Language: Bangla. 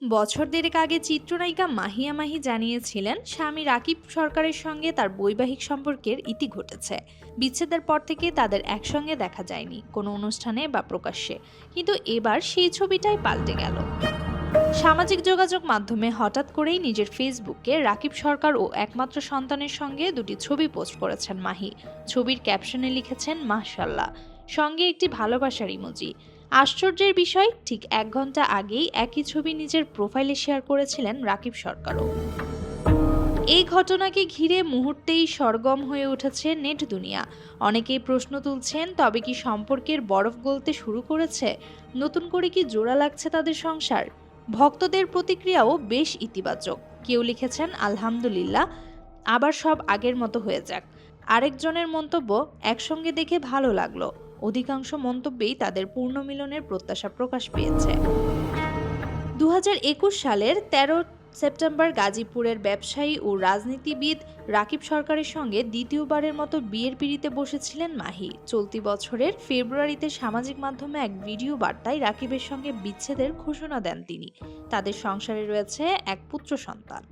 বছর দেড়েক আগে চিত্রনায়িকা মাহিয়া মাহি জানিয়েছিলেন স্বামী রাকিব সরকারের সঙ্গে তার বৈবাহিক সম্পর্কের ইতি ঘটেছে। বিচ্ছেদের পর থেকে তাদের একসঙ্গে দেখা যায়নি কোনো অনুষ্ঠানে বা প্রকাশ্যে। কিন্তু এবার সেই ছবিটাই পাল্টে গেল। সামাজিক যোগাযোগ মাধ্যমে হঠাৎ করেই নিজের ফেসবুকে রাকিব সরকার ও একমাত্র সন্তানের সঙ্গে দুটি ছবি পোস্ট করেছেন মাহি। ছবির ক্যাপশনে লিখেছেন মাশাআল্লাহ, সঙ্গে একটি ভালোবাসার ইমোজি। আশ্চর্যের বিষয়, ঠিক 1 ঘন্টা আগেই একই ছবি নিজের প্রোফাইলে শেয়ার করেছিলেন রাকিব সরকারও। এই ঘটনাকে ঘিরে মুহূর্তেই সরগরম হয়ে উঠেছে নেট দুনিয়া। অনেকেই প্রশ্ন তুলছেন, তবে কি সম্পর্কের বরফ গলতে শুরু করেছে? নতুন করে কি জোড়া লাগছে তাদের সংসার? ভক্তদের প্রতিক্রিয়াও বেশ ইতিবাচক। কেউ লিখেছেন আলহামদুলিল্লাহ, আবার সব আগের মতো হয়ে যাক। আরেকজনের মন্তব্য, একসঙ্গে দেখে ভালো লাগলো। অধিকাংশ মন্তব্যেই তাদের পুনর্মিলনের প্রত্যাশা প্রকাশ পেয়েছে। 2021 সালের 13 সেপ্টেম্বর গাজীপুরের ব্যবসায়ী ও রাজনীতিবিদ রাকিব সরকারের সঙ্গে দ্বিতীয়বারের মতো বিয়ের পিঁড়িতে বসেছিলেন মাহি। চলতি বছরের ফেব্রুয়ারিতে সামাজিক মাধ্যমে এক ভিডিও বার্তায় রাকিবের সঙ্গে বিচ্ছেদের ঘোষণা দেন তিনি। তাদের সংসারে রয়েছে এক পুত্র সন্তান।